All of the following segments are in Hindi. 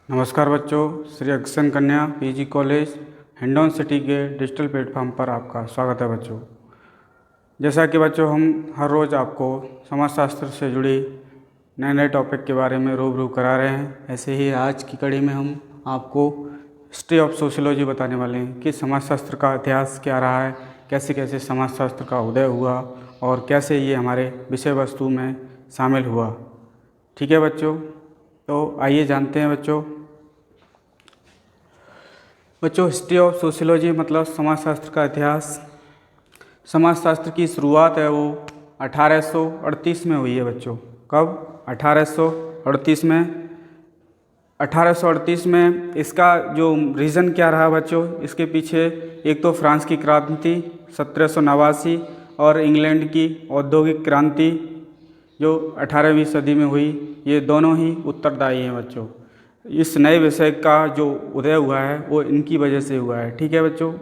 नमस्कार बच्चों, श्री अग्रसेन कन्या पीजी कॉलेज हिंडौन सिटी के डिजिटल प्लेटफॉर्म पर आपका स्वागत है बच्चों। जैसा कि बच्चों हम हर रोज़ आपको समाजशास्त्र से जुड़ी नए नए टॉपिक के बारे में रूबरू करा रहे हैं, ऐसे ही आज की कड़ी में हम आपको हिस्ट्री ऑफ सोशियोलॉजी बताने वाले हैं कि समाजशास्त्र का इतिहास क्या रहा है, कैसे कैसे समाजशास्त्र का उदय हुआ और कैसे ये हमारे विषय वस्तु में शामिल हुआ। ठीक है बच्चों, तो आइए जानते हैं बच्चों हिस्ट्री ऑफ सोशियोलॉजी मतलब समाजशास्त्र का इतिहास। समाजशास्त्र की शुरुआत है वो 1838 में हुई है बच्चों। कब? 1838 में। 1838 में इसका जो रीज़न क्या रहा बच्चों, इसके पीछे एक तो फ्रांस की क्रांति 1789 और इंग्लैंड की औद्योगिक क्रांति जो 18वीं सदी में हुई, ये दोनों ही उत्तरदायी हैं बच्चों। इस नए विषय का जो उदय हुआ है वो इनकी वजह से हुआ है। ठीक है बच्चों,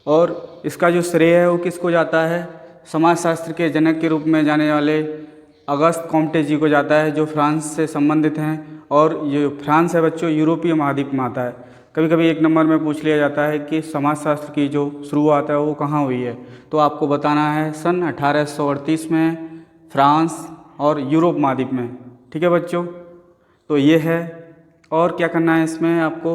और इसका जो श्रेय है वो किसको जाता है? समाजशास्त्र के जनक के रूप में जाने वाले अगस्त कॉम्टे जी को जाता है, जो फ्रांस से संबंधित हैं। और ये फ्रांस है बच्चों यूरोपीय महाद्वीप में आता है। कभी कभी एक नंबर में पूछ लिया जाता है कि समाजशास्त्र की जो शुरुआत है वो कहाँ हुई है, तो आपको बताना है सन 1838 में फ्रांस और यूरोप महाद्वीप में। ठीक है बच्चों, तो ये है। और क्या करना है इसमें आपको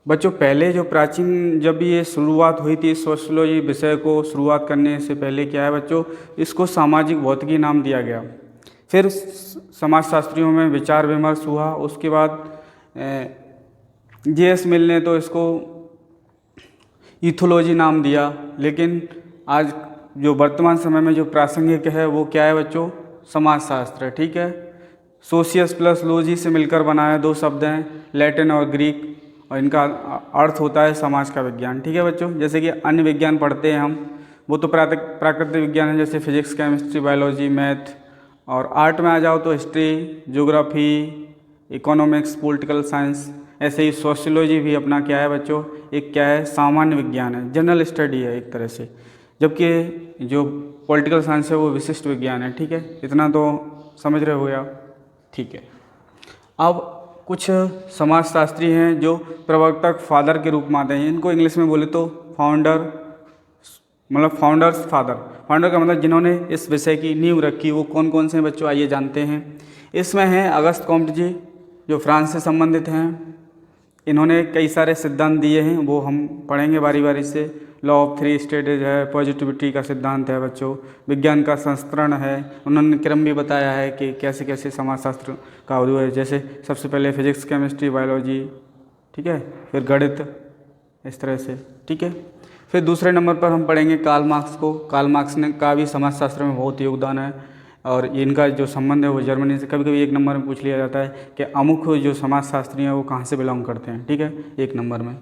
बच्चों, पहले जो प्राचीन जब ये शुरुआत हुई थी सोशियोलॉजी विषय को शुरुआत करने से पहले क्या है बच्चों, इसको सामाजिक भौतिकी नाम दिया गया। फिर समाजशास्त्रियों में विचार विमर्श हुआ, उसके बाद J.S. मिल ने तो इसको इथोलॉजी नाम दिया। लेकिन आज जो वर्तमान समय में जो प्रासंगिक है वो क्या है बच्चों? समाजशास्त्र है। ठीक है, सोशियस प्लस लॉजी से मिलकर बना है, दो शब्द हैं लैटिन और ग्रीक, और इनका अर्थ होता है समाज का विज्ञान। ठीक है बच्चों, जैसे कि अन्य विज्ञान पढ़ते हैं हम, वो तो प्राकृतिक विज्ञान है, जैसे फिजिक्स, केमिस्ट्री, बायोलॉजी, मैथ। और आर्ट में आ जाओ तो history, geography, economics, political science. ऐसे ही सोशियोलॉजी भी अपना क्या है बच्चों, एक क्या है, सामान्य विज्ञान है, जनरल स्टडी है एक तरह से। जबकि जो पॉलिटिकल साइंस है वो विशिष्ट विज्ञान है। ठीक है, इतना तो समझ रहे हो या? ठीक है, अब कुछ समाजशास्त्री हैं जो प्रवर्तक फादर के रूप में आते हैं। इनको इंग्लिश में बोले तो फाउंडर, मतलब फाउंडर्स फादर। फाउंडर का मतलब जिन्होंने इस विषय की नींव रखी। वो कौन कौन से हैं बच्चों, आइए जानते हैं। इसमें हैं अगस्त कॉम्टे जी, जो फ्रांस से संबंधित हैं। इन्होंने कई सारे सिद्धांत दिए हैं, वो हम पढ़ेंगे बारी बारी से। लॉ ऑफ थ्री स्टेजेज है, पॉजिटिविटी का सिद्धांत है बच्चों, विज्ञान का संस्करण है। उन्होंने क्रम भी बताया है कि कैसे कैसे समाजशास्त्र का उदय है। जैसे सबसे पहले फिजिक्स, केमिस्ट्री, बायोलॉजी, ठीक है, फिर गणित, इस तरह से। ठीक है, फिर दूसरे नंबर पर हम पढ़ेंगे कार्ल मार्क्स को। कार्ल मार्क्स ने का भी समाजशास्त्र में बहुत योगदान है, और इनका जो संबंध है वो जर्मनी से। कभी कभी एक नंबर में पूछ लिया जाता है कि अमुक जो समाजशास्त्री हैं वो कहाँ से बिलोंग करते हैं। ठीक है, एक नंबर में।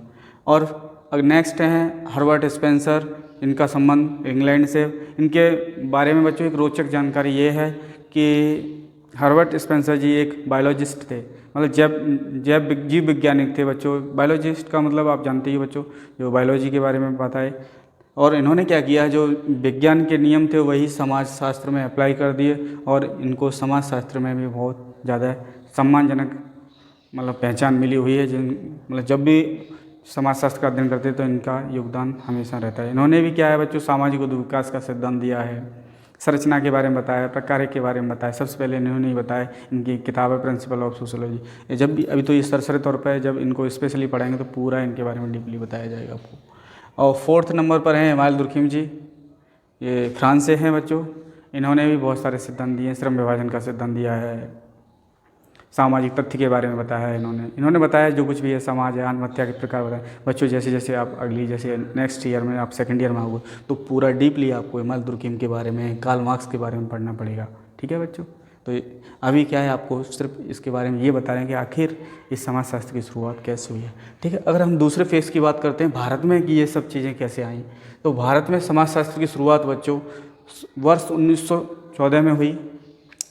और नेक्स्ट हैं हर्बर्ट स्पेंसर, इनका संबंध इंग्लैंड से। इनके बारे में बच्चों एक रोचक जानकारी ये है कि हर्बर्ट स्पेंसर जी एक बायोलॉजिस्ट थे, मतलब जीव वैज्ञानिक थे बच्चों। बायोलॉजिस्ट का मतलब आप जानते ही बच्चों, जो बायोलॉजी के बारे में बताए। और इन्होंने क्या किया, जो विज्ञान के नियम थे वही समाजशास्त्र में अप्लाई कर दिए, और इनको समाजशास्त्र में भी बहुत ज़्यादा सम्मानजनक मतलब पहचान मिली हुई है। मतलब जब भी समाजशास्त्र का अध्ययन करते हैं तो इनका योगदान हमेशा रहता है। इन्होंने भी क्या है बच्चों, सामाजिक विकास का सिद्धांत दिया है, संरचना के बारे में बताया, प्रकार के बारे में बताया। सबसे पहले इन्होंने ही बताया, इनकी किताब है प्रिंसिपल ऑफ सोशियोलॉजी। जब भी अभी तो ये सरसरी तौर पर है, जब इनको स्पेशली पढ़ाएंगे तो पूरा इनके बारे में डीपली बताया जाएगा आपको। और फोर्थ नंबर पर हैं इमानुएल दुर्खिम जी, ये फ्रांस से हैं बच्चों। इन्होंने भी बहुत सारे सिद्धांत दिए हैं, श्रम विभाजन का सिद्धांत दिया है, सामाजिक तथ्य के बारे में बताया है इन्होंने बताया जो कुछ भी है, समाज है, आत्महत्या के प्रकार बताया बच्चों। जैसे जैसे आप अगली जैसे नेक्स्ट ईयर में आप सेकंड ईयर में आओगे तो पूरा डीपली आपको इमानुएल दुर्खिम के बारे में, कार्ल मार्क्स के बारे में पढ़ना पड़ेगा। ठीक है बच्चों, तो अभी क्या है, आपको सिर्फ इसके बारे में ये बता रहे हैं कि आखिर इस समाजशास्त्र की शुरुआत कैसे हुई है। ठीक है, अगर हम दूसरे फेज़ की बात करते हैं भारत में कि ये सब चीज़ें कैसे आई, तो भारत में समाजशास्त्र की शुरुआत बच्चों वर्ष 1914 में हुई।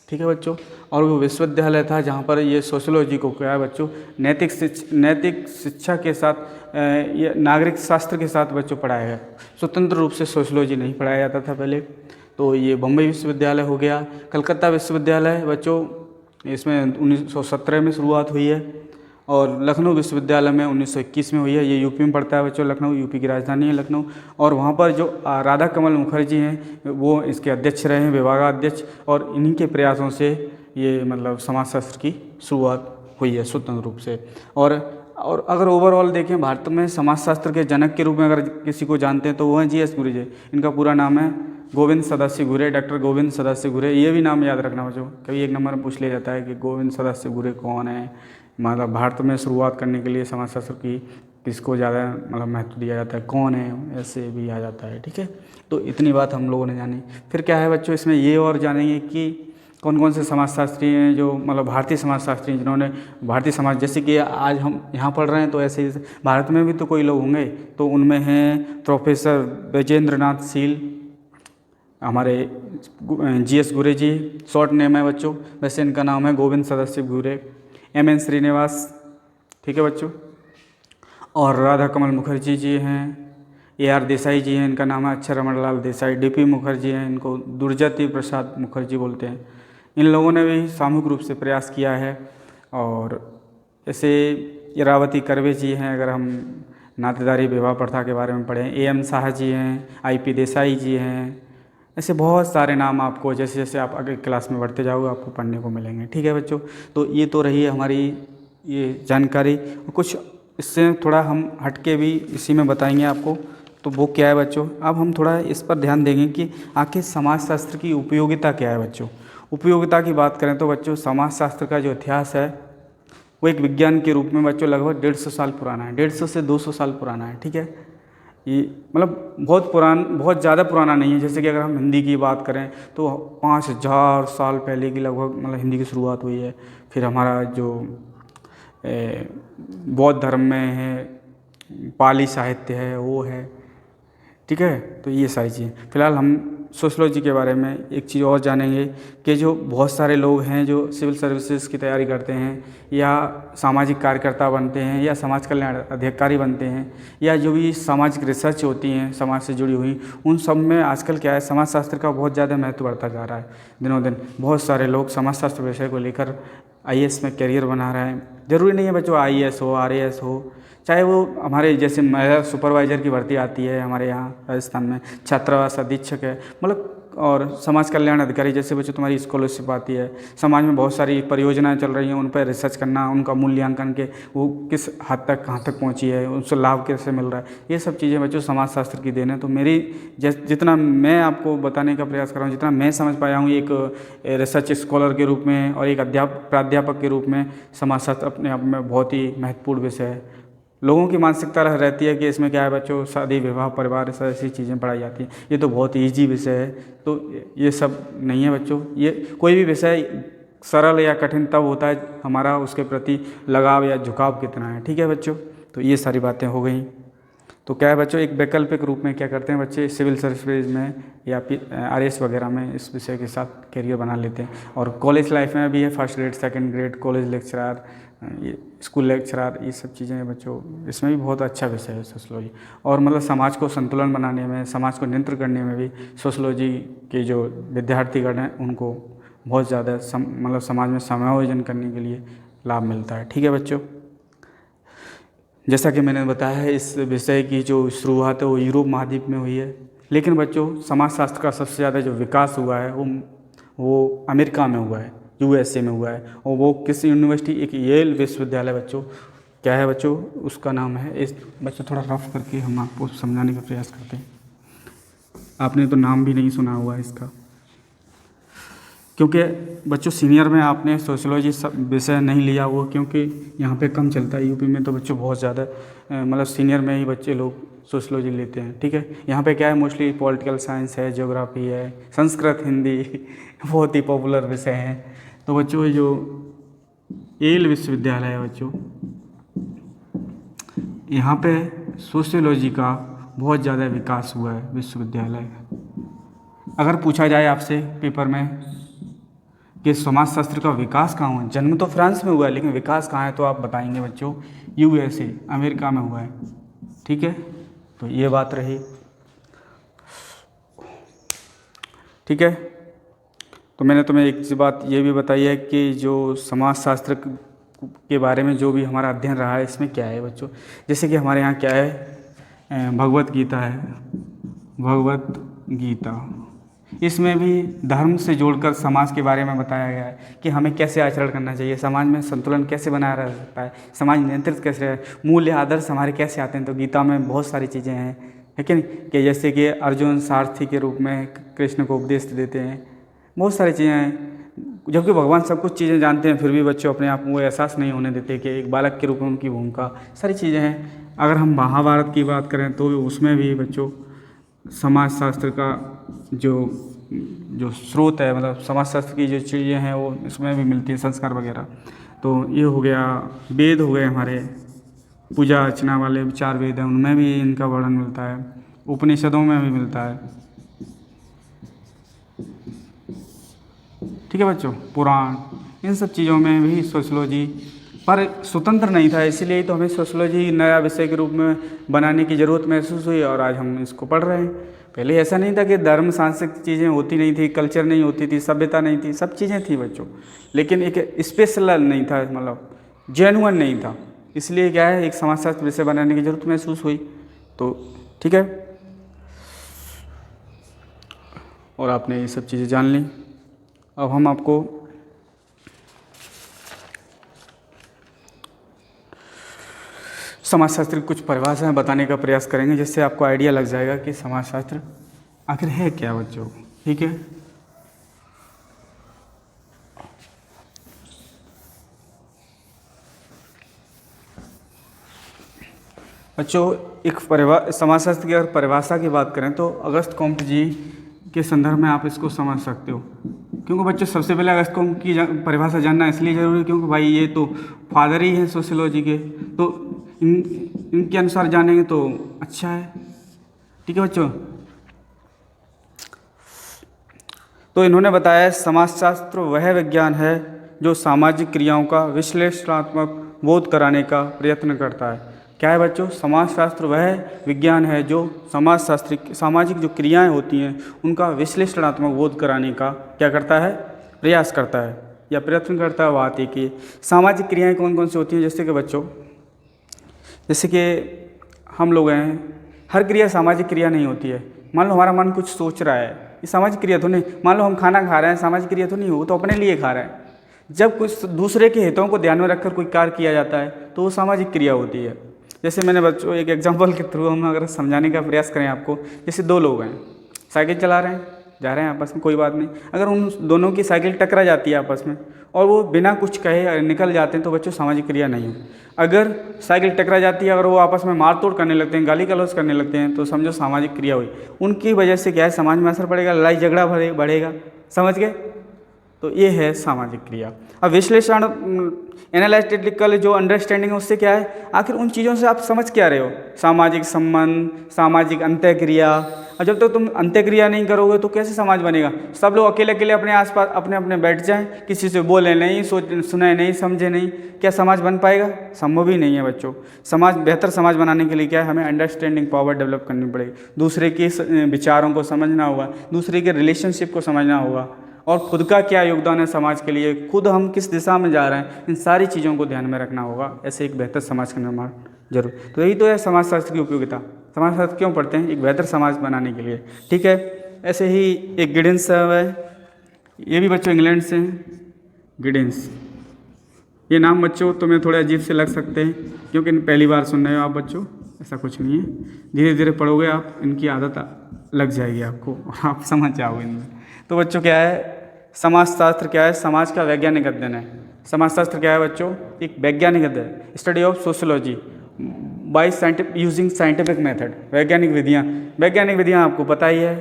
ठीक है बच्चों, और वो विश्वविद्यालय था जहाँ पर ये सोशियोलॉजी को क्या है बच्चों, नैतिक शिक्षा के साथ ये नागरिक शास्त्र के साथ बच्चों पढ़ाया गया। स्वतंत्र रूप से सोशियोलॉजी नहीं पढ़ाया जाता था पहले। तो ये बम्बई विश्वविद्यालय हो गया। कलकत्ता विश्वविद्यालय बच्चों इसमें 1917 में शुरुआत हुई है और लखनऊ विश्वविद्यालय में 1921 में हुई है। ये यूपी में पड़ता है बच्चों, लखनऊ यूपी की राजधानी है लखनऊ। और वहाँ पर जो राधा कमल मुखर्जी हैं वो इसके अध्यक्ष रहे हैं, विभागाध्यक्ष, और इन्हीं के प्रयासों से ये मतलब समाजशास्त्र की शुरुआत हुई है स्वतंत्र रूप से। और अगर ओवरऑल देखें भारत में समाजशास्त्र के जनक के रूप में अगर किसी को जानते हैं तो वो हैं जी.एस. घुरे। इनका पूरा नाम है गोविंद सदाशिव घुरे, डॉक्टर गोविंद सदाशिव घुरे। ये भी नाम याद रखना बच्चों, कभी एक नंबर में पूछ लिया जाता है कि गोविंद सदाशिव घुरे कौन है। मतलब भारत में शुरुआत करने के लिए समाजशास्त्र की किसको ज़्यादा मतलब महत्व दिया जाता है, कौन है, ऐसे भी आ जाता है। ठीक है, तो इतनी बात हम लोगों ने जानी। फिर क्या है बच्चों, इसमें ये और जानेंगे कि कौन कौन से समाजशास्त्री हैं जो मतलब भारतीय समाजशास्त्री जिन्होंने भारतीय समाज, जैसे कि आज हम यहाँ पढ़ रहे हैं तो ऐसे ही भारत में भी तो कोई लोग होंगे, तो उनमें हैं प्रोफेसर बैजेंद्र नाथ शील, हमारे जी.एस. घुरे जी, शॉर्ट नेम है बच्चों, वैसे इनका नाम है गोविंद सदाशिव घुरे। M.N. श्रीनिवास, ठीक है बच्चों, और राधा कमल मुखर्जी जी हैं, A.R. देसाई जी हैं, इनका नाम है अक्षय रमणलाल देसाई। D.P. मुखर्जी हैं, इनको दुर्जति प्रसाद मुखर्जी बोलते हैं। इन लोगों ने भी सामूहिक रूप से प्रयास किया है। और ऐसे इरावती कर्वे जी हैं, अगर हम नातेदारी विवाह प्रथा के बारे में पढ़ें, A.M. शाह जी हैं, I.P. देसाई जी हैं, ऐसे बहुत सारे नाम आपको जैसे जैसे आप आगे क्लास में बढ़ते जाओगे आपको पढ़ने को मिलेंगे। ठीक है बच्चों, तो ये तो रही है हमारी ये जानकारी। कुछ इससे थोड़ा हम हटके भी इसी में बताएंगे आपको, तो वो क्या है बच्चों, अब हम थोड़ा इस पर ध्यान देंगे कि आखिर समाजशास्त्र की उपयोगिता क्या है बच्चों। उपयोगिता की बात करें तो बच्चों समाजशास्त्र का जो इतिहास है वो एक विज्ञान के रूप में बच्चों लगभग 150 साल पुराना है, 150 से 200 साल पुराना है। ठीक है, ये मतलब बहुत ज़्यादा पुराना नहीं है। जैसे कि अगर हम हिंदी की बात करें तो 5000 साल पहले की लगभग मतलब हिंदी की शुरुआत हुई है। फिर हमारा जो बौद्ध धर्म में है, पाली साहित्य है, वो है। ठीक है, तो ये सारी चीज़ें। फिलहाल हम सोशलॉजी के बारे में एक चीज़ और जानेंगे कि जो बहुत सारे लोग हैं जो सिविल सर्विसेज की तैयारी करते हैं या सामाजिक कार्यकर्ता बनते हैं या समाज कल्याण अधिकारी बनते हैं या जो भी सामाजिक रिसर्च होती हैं समाज से जुड़ी हुई, उन सब में आजकल क्या है समाजशास्त्र का बहुत ज़्यादा महत्व बढ़ता जा रहा है दिनों दिन। बहुत सारे लोग समाजशास्त्र विषय को लेकर IAS में करियर बना रहे हैं। ज़रूरी नहीं है बच्चों IAS हो, RAS हो, चाहे वो हमारे जैसे महिला सुपरवाइज़र की भर्ती आती है हमारे यहाँ राजस्थान में, छात्रावास अधीक्षक है, मतलब और समाज कल्याण अधिकारी जैसे बच्चों तुम्हारी स्कॉलरशिप आती है। समाज में बहुत सारी परियोजनाएं चल रही हैं, उन पर रिसर्च करना, उनका मूल्यांकन के वो किस हद तक कहाँ तक पहुँची है, उनसे लाभ कैसे मिल रहा है, ये सब चीज़ें बच्चों समाजशास्त्र की देन है। तो मेरी जितना मैं आपको बताने का प्रयास कर रहा हूँ, जितना मैं समझ पाया हूँ एक रिसर्च स्कॉलर के रूप में और एक प्राध्यापक के रूप में, समाजशास्त्र अपने आप में बहुत ही महत्वपूर्ण विषय है। लोगों की मानसिकता रहती है कि इसमें क्या है बच्चों, शादी विवाह परिवार ऐसी चीज़ें पढ़ाई जाती हैं, ये तो बहुत ईजी विषय है। तो ये सब नहीं है बच्चों। ये कोई भी विषय सरल या कठिन तब होता है हमारा उसके प्रति लगाव या झुकाव कितना है। ठीक है बच्चों, तो ये सारी बातें हो गई। तो क्या है बच्चों, एक वैकल्पिक रूप में क्या करते हैं बच्चे, सिविल सर्विसेज में या RAS वगैरह में इस विषय के साथ करियर बना लेते हैं। और कॉलेज लाइफ में भी है first grade, second grade, college lecturer, ये स्कूल लेक्चरर, ये सब चीज़ें हैं बच्चों। इसमें भी बहुत अच्छा विषय है सोशलॉजी। और मतलब समाज को संतुलन बनाने में, समाज को नियंत्रित करने में भी सोशलॉजी के जो विद्यार्थीगण हैं उनको बहुत ज़्यादा मतलब समाज में समायोजन करने के लिए लाभ मिलता है। ठीक है बच्चों, जैसा कि मैंने बताया है इस विषय की जो शुरुआत है वो यूरोप महाद्वीप में हुई है। लेकिन बच्चों समाजशास्त्र का सबसे ज़्यादा जो विकास हुआ है वो अमेरिका में हुआ है, USA में हुआ है। और वो किस यूनिवर्सिटी, एक येल विश्वविद्यालय बच्चों, क्या है बच्चों उसका नाम है, इस बच्चों थोड़ा रफ करके हम आपको समझाने का प्रयास करते हैं। आपने तो नाम भी नहीं सुना हुआ है इसका, क्योंकि बच्चों सीनियर में आपने सोशलॉजी विषय नहीं लिया वो, क्योंकि यहाँ पे कम चलता है। यूपी में तो बच्चों बहुत ज़्यादा मतलब सीनियर में ही बच्चे लोग सोशलॉजी लेते हैं। ठीक है, यहाँ पे क्या है मोस्टली पॉलिटिकल साइंस है, ज्योग्राफी है, संस्कृत, हिंदी बहुत ही पॉपुलर विषय हैं। तो बच्चों जो येल विश्वविद्यालय है बच्चों, यहाँ पे सोशियोलॉजी का बहुत ज़्यादा विकास हुआ है विश्वविद्यालय। अगर पूछा जाए आपसे पेपर में कि समाजशास्त्र का विकास कहाँ हुआ है, जन्म तो फ्रांस में हुआ है लेकिन विकास कहाँ है, तो आप बताएंगे बच्चों USA अमेरिका में हुआ है। ठीक है, तो ये बात रही। ठीक है, तो मैंने तुम्हें एक बात ये भी बताई है कि जो समाजशास्त्र के बारे में जो भी हमारा अध्ययन रहा है इसमें क्या है बच्चों, जैसे कि हमारे यहाँ क्या है, भगवत गीता है, भगवत गीता, इसमें भी धर्म से जोड़कर समाज के बारे में बताया गया है कि हमें कैसे आचरण करना चाहिए, समाज में संतुलन कैसे बनाया रह सकता है, समाज नियंत्रित कैसे रहे, मूल्य आदर्श हमारे कैसे आते हैं। तो गीता में बहुत सारी चीज़ें हैं, है कि नहीं, कि जैसे कि अर्जुन सारथी के रूप में कृष्ण को उपदेश देते हैं, बहुत सारी चीज़ें हैं। जबकि भगवान सब कुछ चीज़ें जानते हैं, फिर भी बच्चों अपने आप में वो एहसास नहीं होने देते कि एक बालक के रूप में उनकी भूमिका, सारी चीज़ें हैं। अगर हम महाभारत की बात करें तो उसमें भी बच्चों समाजशास्त्र का जो स्रोत है, मतलब समाजशास्त्र की जो चीज़ें हैं वो इसमें भी मिलती है, संस्कार वगैरह। तो ये हो गया, वेद हो गए हमारे, पूजा अर्चना वाले 4 वेद हैं, उनमें भी इनका वर्णन मिलता है, उपनिषदों में भी मिलता है, ठीक है बच्चों, पुराण, इन सब चीज़ों में भी सोशियोलॉजी पर स्वतंत्र नहीं था, इसीलिए तो हमें सोशियोलॉजी नया विषय के रूप में बनाने की ज़रूरत महसूस हुई और आज हम इसको पढ़ रहे हैं। पहले ऐसा नहीं था कि धर्म सांस्कृतिक चीज़ें होती नहीं थी, कल्चर नहीं होती थी, सभ्यता नहीं थी, सब चीज़ें थी बच्चों, लेकिन एक स्पेशल नहीं था, मतलब जेन्युइन नहीं था। इसलिए क्या है, एक समाजशास्त्र विषय बनाने की ज़रूरत महसूस हुई। तो ठीक है, और आपने ये सब चीज़ें जान ली। अब हम आपको समाजशास्त्र की कुछ परिभाषाएं बताने का प्रयास करेंगे, जिससे आपको आइडिया लग जाएगा कि समाजशास्त्र आखिर है क्या बच्चों, ठीक है। बच्चों एक समाजशास्त्र की अगर परिभाषा की बात करें तो अगस्त कॉम्ट जी के संदर्भ में आप इसको समझ सकते हो, क्योंकि बच्चों सबसे पहले अगस्त कॉम्ट की परिभाषा जानना इसलिए ज़रूरी है क्योंकि भाई ये तो फादर ही हैं सोशियोलॉजी के, तो इनके अनुसार जानेंगे तो अच्छा है, ठीक है बच्चों। तो इन्होंने बताया समाजशास्त्र वह विज्ञान है जो सामाजिक क्रियाओं का विश्लेषणात्मक बोध कराने का प्रयत्न करता है। क्या है बच्चों, समाजशास्त्र वह विज्ञान है जो सामाजिक जो क्रियाएं होती हैं उनका विश्लेषणात्मक बोध कराने का क्या करता है, प्रयास करता है या प्रयत्न करता है। बात एक ही, सामाजिक क्रियाएं कौन कौन सी होती हैं, जैसे कि बच्चों, जैसे कि हम लोग हैं, हर क्रिया सामाजिक क्रिया नहीं होती है। मान लो हमारा मन कुछ सोच रहा है, ये सामाजिक क्रिया तो नहीं। मान लो हम खाना खा रहे हैं, सामाजिक क्रिया तो नहीं, वो तो अपने लिए खा रहे हैं। जब कुछ दूसरे के हितों को ध्यान में रखकर कोई कार्य किया जाता है तो वो सामाजिक क्रिया होती है। जैसे मैंने बच्चों एक एग्जांपल के थ्रू हम अगर समझाने का प्रयास करें आपको, जैसे 2 लोग हैं, साइकिल चला रहे हैं, जा रहे हैं आपस में, कोई बात नहीं, अगर उन दोनों की साइकिल टकरा जाती है आपस में और वो बिना कुछ कहे निकल जाते हैं तो बच्चों सामाजिक क्रिया नहीं हो। अगर साइकिल टकरा जाती है, अगर वो आपस में मार तोड़ करने लगते हैं, गाली गलौज करने लगते हैं, तो समझो सामाजिक क्रिया हुई। उनकी वजह से क्या है, समाज में असर पड़ेगा, लड़ाई झगड़ा बढ़ेगा, समझ गए। तो ये है सामाजिक क्रिया। अब विश्लेषण, एनालिटिकल जो अंडरस्टैंडिंग है, उससे क्या है, आखिर उन चीज़ों से आप समझ क्या रहे हो, सामाजिक संबंध, सामाजिक अंतःक्रिया। और जब तक तुम अंतःक्रिया नहीं करोगे तो कैसे समाज बनेगा। सब लोग अकेले अकेले अपने आसपास अपने अपने बैठ जाएं, किसी से बोले नहीं, सुने नहीं, समझे नहीं, क्या समाज बन पाएगा, संभव ही नहीं है बच्चों। बेहतर समाज बनाने के लिए क्या है, हमें अंडरस्टैंडिंग पावर डेवलप करनी पड़ेगी, दूसरे के विचारों को समझना होगा, दूसरे के रिलेशनशिप को समझना होगा, और खुद का क्या योगदान है समाज के लिए, खुद हम किस दिशा में जा रहे हैं, इन सारी चीज़ों को ध्यान में रखना होगा। ऐसे एक बेहतर समाज का निर्माण जरूर। तो यही तो है समाजशास्त्र की उपयोगिता। समाजशास्त्र क्यों पढ़ते हैं, एक बेहतर समाज बनाने के लिए, ठीक है। ऐसे ही एक गिडेंस है, ये भी बच्चों इंग्लैंड से हैं, गिडेंस। ये नाम बच्चों तुम्हें थोड़े अजीब से लग सकते हैं क्योंकि पहली बार सुन रहे हो आप बच्चों, ऐसा कुछ नहीं है, धीरे धीरे पढ़ोगे आप, इनकी आदत लग जाएगी आपको और आप समझ जाओगे इनमें। तो बच्चों क्या है, समाजशास्त्र क्या है, समाज का वैज्ञानिक अध्ययन है। समाजशास्त्र क्या है बच्चों, एक वैज्ञानिक अध्ययन, study of sociology by using scientific method, वैज्ञानिक विधियाँ। वैज्ञानिक विधियाँ आपको पता ही है,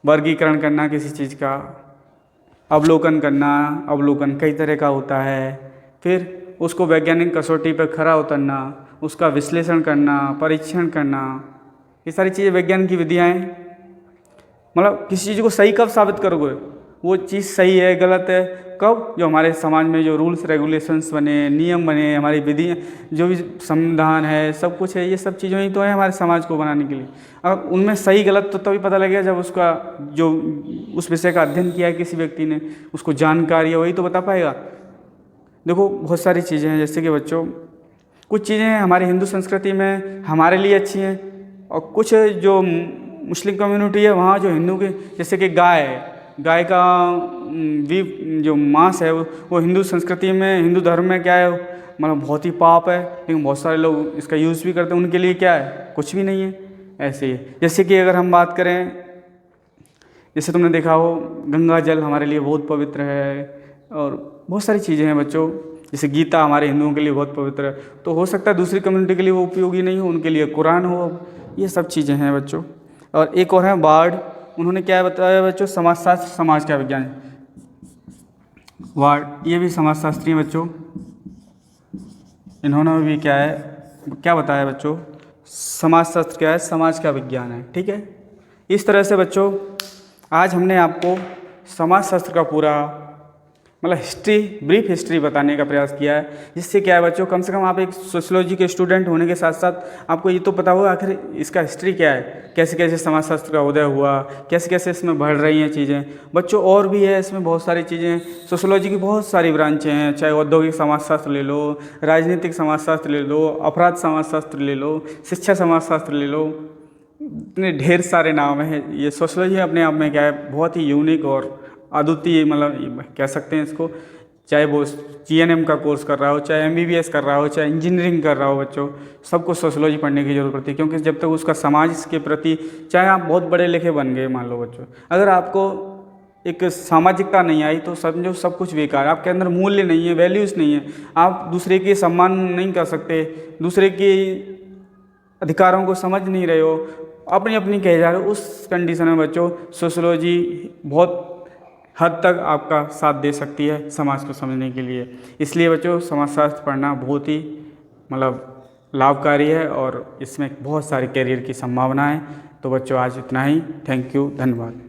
वर्गीकरण करना किसी चीज़ का, अवलोकन करना, अवलोकन कई तरह का होता है, फिर उसको वैज्ञानिक कसौटी पर खरा उतरना, उसका विश्लेषण करना, परीक्षण करना, ये सारी चीज़ें वैज्ञानिक की विधियाँ हैं। मतलब किसी चीज़ को सही कब साबित करोगे, वो चीज़ सही है गलत है, कब, जो हमारे समाज में जो रूल्स रेगुलेशंस बने, नियम बने, हमारी विधि, जो भी संविधान है, सब कुछ है, ये सब चीज़ें ही तो है हमारे समाज को बनाने के लिए। अब उनमें सही गलत तो तभी पता लगेगा जब उसका जो उस विषय का अध्ययन किया है किसी व्यक्ति ने, उसको जानकारी है, वही तो बता पाएगा। देखो बहुत सारी चीज़ें हैं, जैसे कि बच्चों कुछ चीज़ें हमारी हिंदू संस्कृति में हमारे लिए अच्छी हैं, और कुछ जो मुस्लिम कम्युनिटी है वहाँ जो हिंदू के, जैसे कि गाय का जो मांस है वो हिंदू संस्कृति में, हिंदू धर्म में क्या है, मतलब बहुत ही पाप है, लेकिन बहुत सारे लोग इसका यूज़ भी करते हैं, उनके लिए क्या है, कुछ भी नहीं है। ऐसे ही जैसे कि अगर हम बात करें, जैसे तुमने देखा हो गंगा जल हमारे लिए बहुत पवित्र है, और बहुत सारी चीज़ें हैं बच्चों, जैसे गीता हमारे हिंदुओं के लिए बहुत पवित्र है, तो हो सकता है दूसरी कम्युनिटी के लिए वो उपयोगी नहीं हो, उनके लिए कुरान हो, ये सब चीज़ें हैं बच्चों। और एक और है वार्ड, उन्होंने क्या बताया बच्चों, समाजशास्त्र समाज का विज्ञान। वार्ड ये भी समाजशास्त्री हैं बच्चों, इन्होंने भी क्या है, क्या बताया बच्चों, समाजशास्त्र क्या है, समाज का विज्ञान है। ठीक है, इस तरह से बच्चों आज हमने आपको समाजशास्त्र का पूरा मतलब हिस्ट्री, ब्रीफ हिस्ट्री बताने का प्रयास किया है, जिससे क्या है बच्चों, कम से कम आप एक सोशियोलॉजी के स्टूडेंट होने के साथ साथ आपको ये तो पता होगा आखिर इसका हिस्ट्री क्या है, कैसे कैसे समाजशास्त्र का उदय हुआ, कैसे कैसे इसमें बढ़ रही हैं चीज़ें बच्चों। और भी है इसमें बहुत सारी चीज़ें, सोशियोलॉजी की बहुत सारी ब्रांचें हैं, चाहे औद्योगिक समाजशास्त्र ले लो, राजनीतिक समाजशास्त्र ले लो, अपराध समाजशास्त्र ले लो, शिक्षा समाजशास्त्र ले लो, इतने ढेर सारे नाम हैं। ये सोशियोलॉजी अपने आप में क्या है, बहुत ही यूनिक और अद्वितीय, मतलब कह सकते हैं इसको, चाहे वो GNM का कोर्स कर रहा हो, चाहे MBBS कर रहा हो, चाहे इंजीनियरिंग कर रहा हो बच्चों, सबको सोशियोलॉजी पढ़ने की जरूरत पड़ती है, क्योंकि जब तक उसका समाज के प्रति, चाहे आप बहुत बड़े लिखे बन गए मान लो बच्चों, अगर आपको एक सामाजिकता नहीं आई तो समझो सब कुछ बेकार, आपके अंदर मूल्य नहीं है, वैल्यूज़ नहीं है, आप दूसरे के सम्मान नहीं कर सकते, दूसरे के अधिकारों को समझ नहीं रहे हो, अपनी अपनी कह जा रहे हो, उस कंडीशन में बच्चों सोशियोलॉजी बहुत हद तक आपका साथ दे सकती है समाज को समझने के लिए। इसलिए बच्चों समाजशास्त्र पढ़ना बहुत ही मतलब लाभकारी है, और इसमें बहुत सारे करियर की संभावना है। तो बच्चों आज इतना ही, थैंक यू, धन्यवाद।